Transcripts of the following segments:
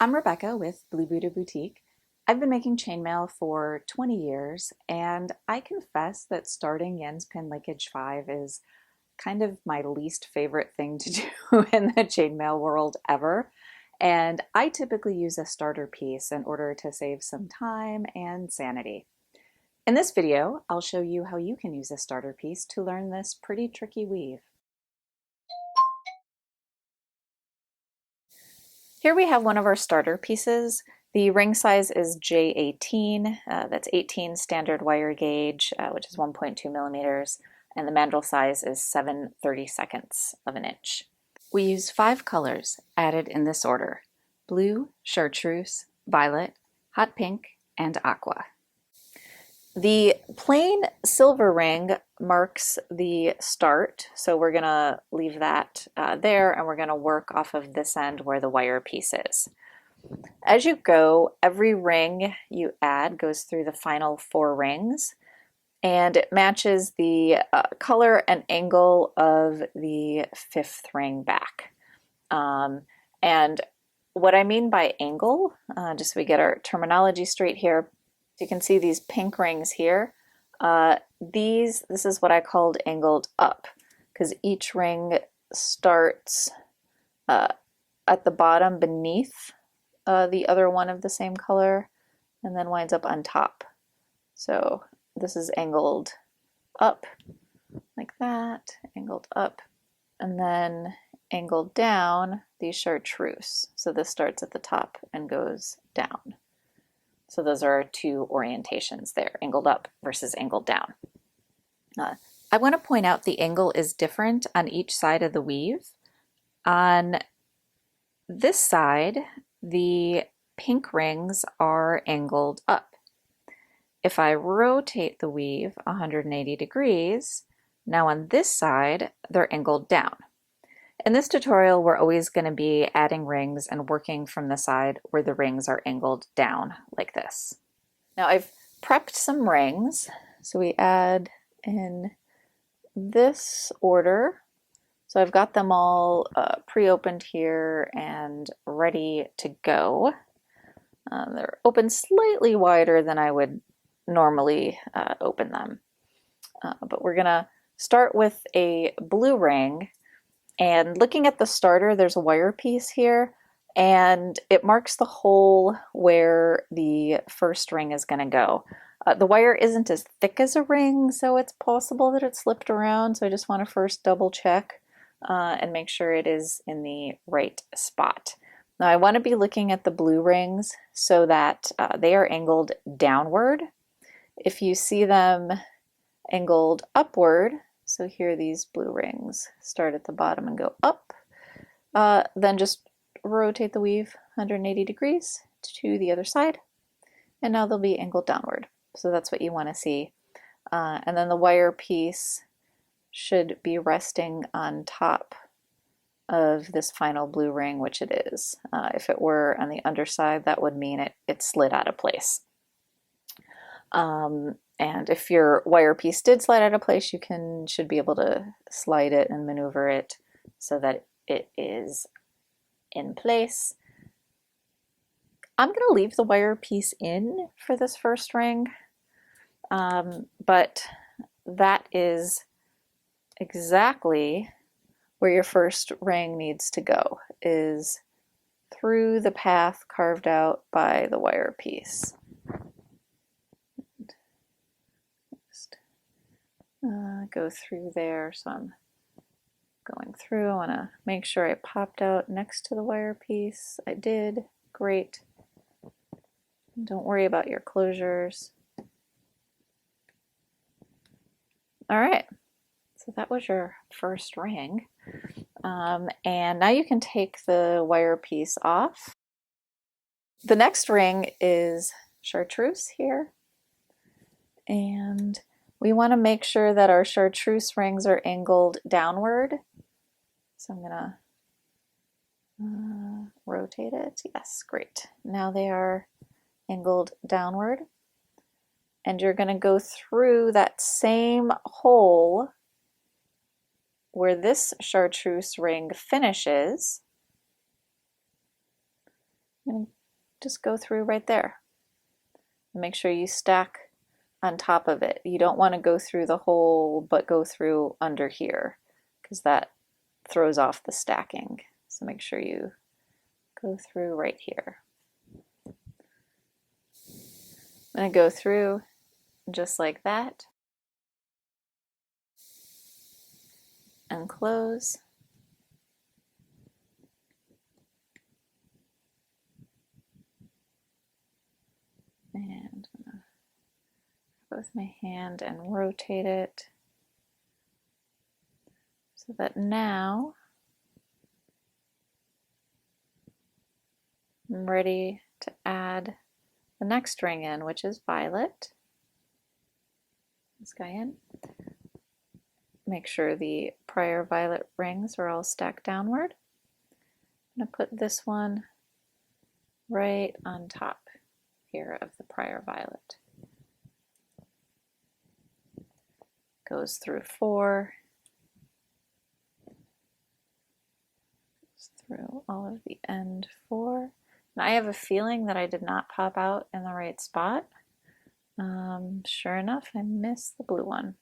I'm Rebecca with Blue Buddha Boutique. I've been making chainmail for 20 years, and I confess that starting Yen's Pin Linkage 5 is kind of my least favorite thing to do in the chainmail world ever. And I typically use a starter piece in order to save some time and sanity. In this video, I'll show you how you can use a starter piece to learn this pretty tricky weave. Here we have one of our starter pieces. The ring size is J18, that's 18 standard wire gauge, which is 1.2 millimeters, and the mandrel size is 7/32 of an inch. We use 5 colors added in this order: blue, chartreuse, violet, hot pink, and aqua. The plain silver ring marks the start, so we're going to leave that there, and we're going to work off of this end where the wire piece is. As you go, every ring you add goes through the final 4 rings, and it matches the color and angle of the 5th ring back. And what I mean by angle, just so we get our terminology straight here, you can see these pink rings here. This is what I called angled up, because each ring starts at the bottom beneath the other one of the same color and then winds up on top. So this is angled up like that, angled up, and then angled down, the chartreuse. So this starts at the top and goes down. So those are our 2 orientations there, angled up versus angled down. I want to point out the angle is different on each side of the weave. On this side, the pink rings are angled up. If I rotate the weave 180 degrees, now on this side, they're angled down. In this tutorial, we're always going to be adding rings and working from the side where the rings are angled down like this. Now I've prepped some rings, so we add in this order. So I've got them all pre-opened here and ready to go. They're open slightly wider than I would normally open them. But we're gonna start with a blue ring, and looking at the starter, there's a wire piece here, and it marks the hole where the first ring is going to go. The wire isn't as thick as a ring, so it's possible that it slipped around, so I just want to first double check and make sure it is in the right spot. Now I want to be looking at the blue rings so that they are angled downward. If you see them angled upward, so here these blue rings start at the bottom and go up, then just rotate the weave 180 degrees to the other side, and now they'll be angled downward. So that's what you want to see. And then the wire piece should be resting on top of this final blue ring, which it is. If it were on the underside, that would mean it slid out of place. And if your wire piece did slide out of place, you should be able to slide it and maneuver it so that it is in place. I'm going to leave the wire piece in for this first ring, but that is exactly where your first ring needs to go, is through the path carved out by the wire piece. Go through there, so I'm going through. I want to make sure I popped out next to the wire piece. I did. Great. Don't worry about your closures. All right, so that was your first ring. And now you can take the wire piece off. The next ring is chartreuse here, and we want to make sure that our chartreuse rings are angled downward. So I'm gonna rotate it. Yes, great. Now they are angled downward. And you're gonna go through that same hole where this chartreuse ring finishes I'm going to just go through right there. Make sure you stack on top of it. You don't want to go through the hole, but go through under here, because that throws off the stacking. So make sure you go through right here. I'm going to go through just like that and close. And I'm going to go with my hand and rotate it so that now I'm ready to add the next ring in, which is violet. This guy in. Make sure the prior violet rings are all stacked downward. I'm going to put this one right on top here of the prior violet. Goes through 4, goes through all of the end 4. And I have a feeling that I did not pop out in the right spot. Sure enough, I missed the blue one.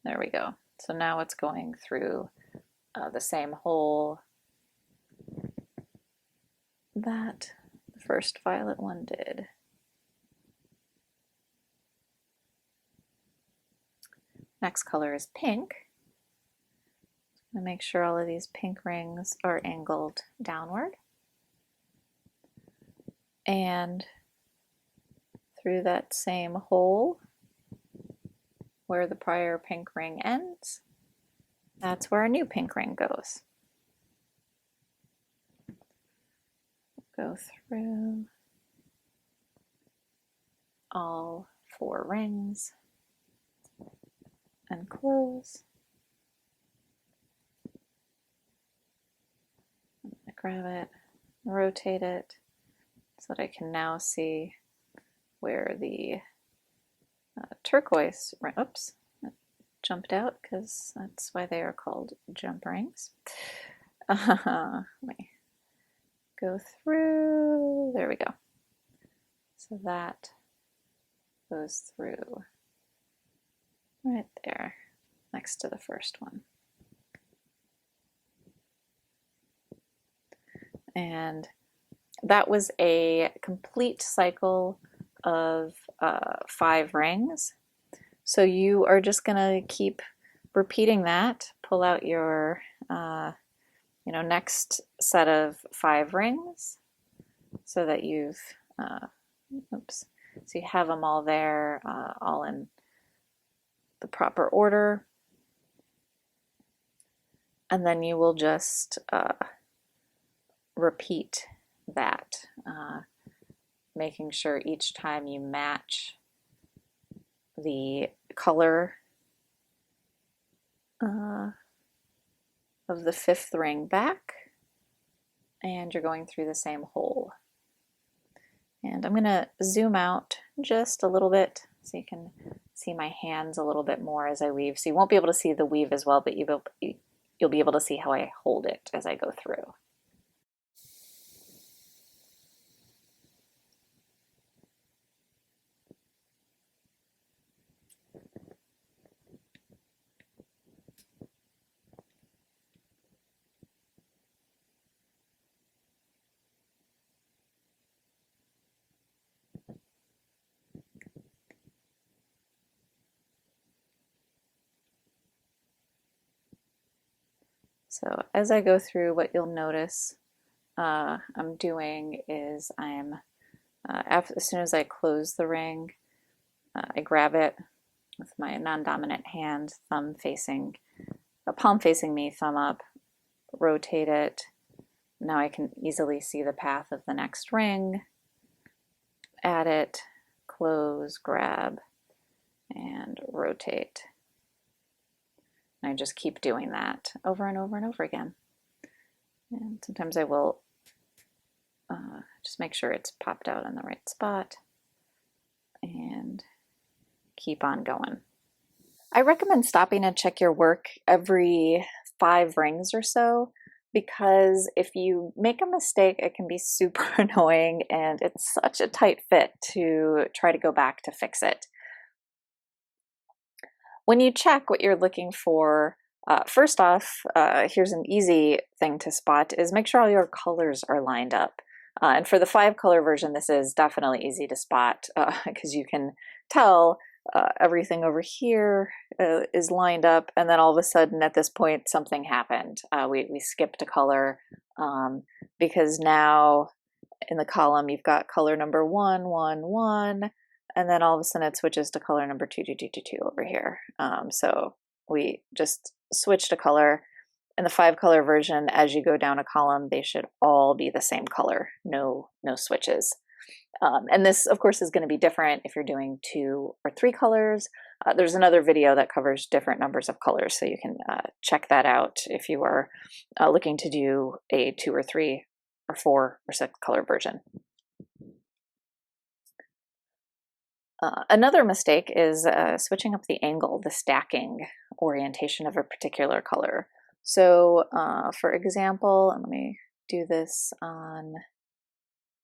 There we go. So now it's going through the same hole that the first violet one did. Next color is pink. I'm going to make sure all of these pink rings are angled downward. And through that same hole where the prior pink ring ends, that's where a new pink ring goes. Go through all 4 rings and close. I'm going to grab it, rotate it so that I can now see where the turquoise, oops, that jumped out because that's why they are called jump rings. Let me go through, there we go. So that goes through right there next to the first one. And that was a complete cycle of 5 rings. So you are just gonna keep repeating that. Pull out your next set of 5 rings so that you've so you have them all there, all in the proper order, and then you will just repeat that, making sure each time you match the color of the 5th ring back, and you're going through the same hole. And I'm going to zoom out just a little bit so you can see my hands a little bit more as I weave. So you won't be able to see the weave as well, but you'll be able to see how I hold it as I go through. So as I go through, what you'll notice I'm doing is as soon as I close the ring, I grab it with my non-dominant hand, palm facing me, thumb up, rotate it. Now I can easily see the path of the next ring, add it, close, grab, and rotate. And I just keep doing that over and over and over again. And sometimes I will just make sure it's popped out in the right spot and keep on going. I recommend stopping and check your work every 5 rings or so. because if you make a mistake, it can be super annoying and it's such a tight fit to try to go back to fix it. When you check what you're looking for, first off, here's an easy thing to spot, is make sure all your colors are lined up. And for the 5-color version, this is definitely easy to spot because you can tell everything over here is lined up, and then all of a sudden at this point something happened. We skipped a color because now in the column you've got color number 1, 1, 1, and then all of a sudden it switches to color number 2, 2, 2, 2, 2 over here. So we just switched a color. In the 5-color version, as you go down a column, they should all be the same color, no switches. And this, of course, is going to be different if you're doing 2 or 3 colors. There's another video that covers different numbers of colors, so you can check that out if you are looking to do a 2 or 3 or 4 or 6 color version. Another mistake is switching up the angle, the stacking orientation of a particular color. So for example, and let me do this on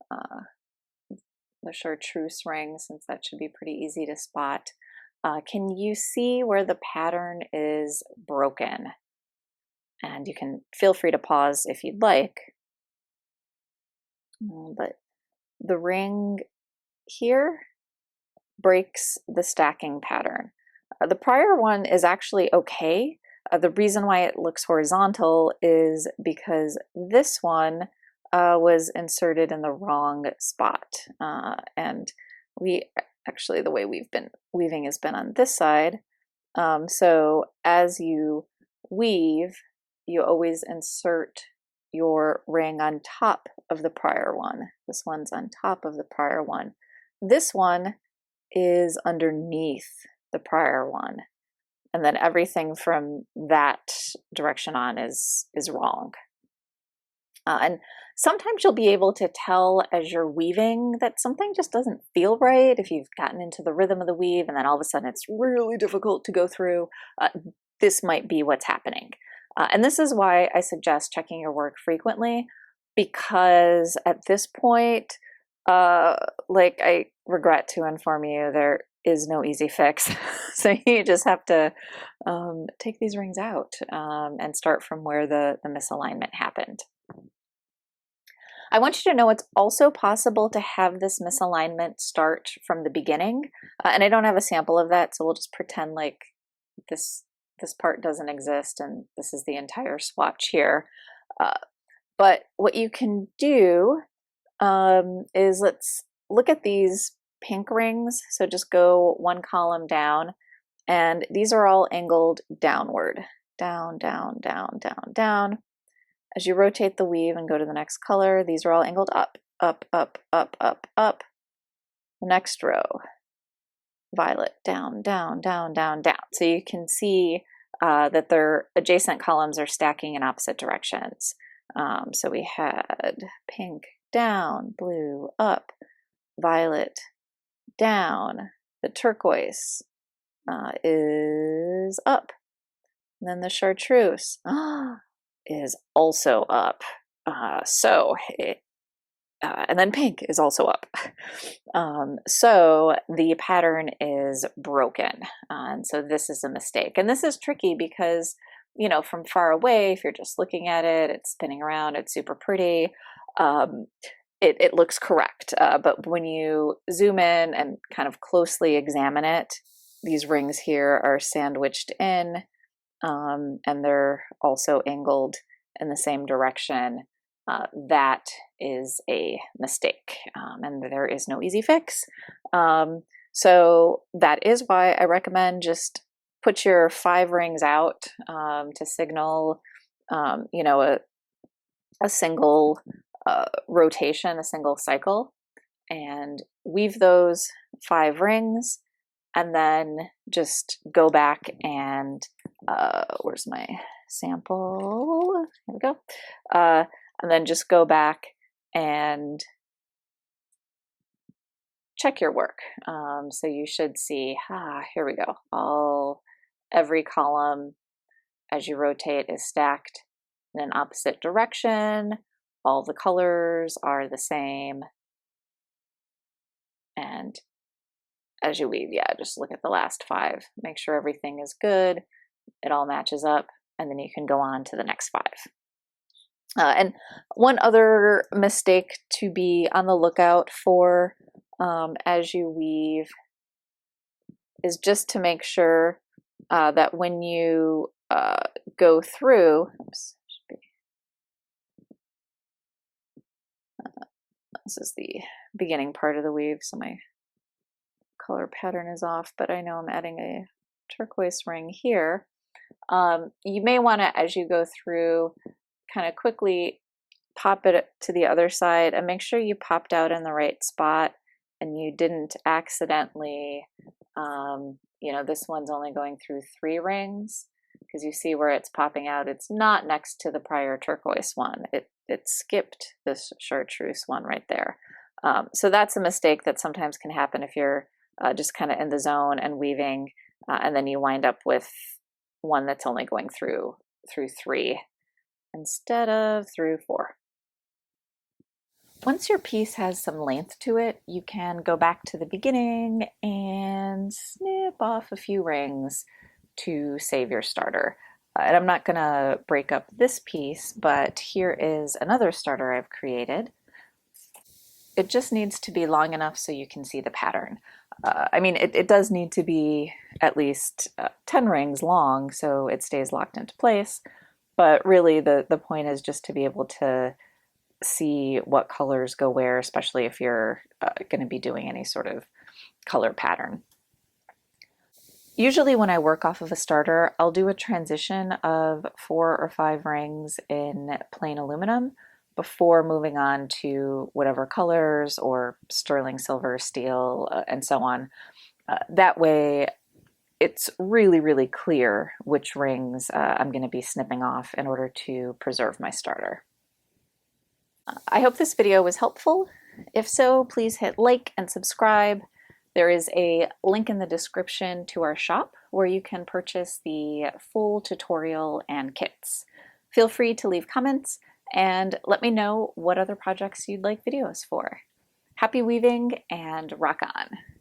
the chartreuse ring, since that should be pretty easy to spot. Can you see where the pattern is broken? And you can feel free to pause if you'd like. But the ring here breaks the stacking pattern. The prior one is actually okay. The reason why it looks horizontal is because this one was inserted in the wrong spot. And actually the way we've been weaving has been on this side. So as you weave, you always insert your ring on top of the prior one. This one's on top of the prior one. This one is underneath the prior one. And then everything from that direction on is wrong. And sometimes you'll be able to tell as you're weaving that something just doesn't feel right if you've gotten into the rhythm of the weave and then all of a sudden it's really difficult to go through. This might be what's happening. And this is why I suggest checking your work frequently, because at this point, like I regret to inform you, there is no easy fix. So you just have to take these rings out and start from where the misalignment happened. I want you to know it's also possible to have this misalignment start from the beginning. And I don't have a sample of that, so we'll just pretend like this part doesn't exist and this is the entire swatch here. But what you can do is, let's look at these pink rings. So just go one column down, and these are all angled downward. Down, down, down, down, down. As you rotate the weave and go to the next color, these are all angled up, up, up, up, up, up. The next row, violet, down, down, down, down, down. So you can see that their adjacent columns are stacking in opposite directions. So we had pink, down, blue, up, violet, down. The turquoise is up. And then the chartreuse is also up. And then pink is also up. So the pattern is broken. And so this is a mistake. And this is tricky because, you know, from far away, if you're just looking at it, it's spinning around, it's super pretty. It looks correct. But when you zoom in and kind of closely examine it, these rings here are sandwiched in, and they're also angled in the same direction. That is a mistake, and there is no easy fix. So that is why I recommend just put your 5 rings out to signal, you know, a single rotation, a single cycle, and weave those 5 rings, and then just go back and where's my sample? Here we go. And then just go back and check your work. So you should see, here we go. Every column as you rotate is stacked. in an opposite direction. All the colors are the same. And as you weave, yeah, just look at the last 5. Make sure everything is good. It all matches up, and then you can go on to the next 5. And one other mistake to be on the lookout for as you weave is just to make sure that when you go through, oops, this is the beginning part of the weave, so my color pattern is off, but I know I'm adding a turquoise ring here. You may want to, as you go through, kind of quickly pop it to the other side and make sure you popped out in the right spot and you didn't accidentally, this one's only going through 3 rings, because you see where it's popping out, it's not next to the prior turquoise one. It skipped this chartreuse one right there. So that's a mistake that sometimes can happen if you're just kind of in the zone and weaving, and then you wind up with one that's only going through 3 instead of through 4. Once your piece has some length to it, you can go back to the beginning and snip off a few rings to save your starter. And I'm not going to break up this piece, but here is another starter I've created. It just needs to be long enough so you can see the pattern. It does need to be at least 10 rings long so it stays locked into place, but really the point is just to be able to see what colors go where, especially if you're going to be doing any sort of color pattern. Usually when I work off of a starter, I'll do a transition of 4 or 5 rings in plain aluminum before moving on to whatever colors or sterling silver, steel, and so on. That way it's really, really clear which rings I'm going to be snipping off in order to preserve my starter. I hope this video was helpful. If so, please hit like and subscribe. There is a link in the description to our shop where you can purchase the full tutorial and kits. Feel free to leave comments and let me know what other projects you'd like videos for. Happy weaving and rock on!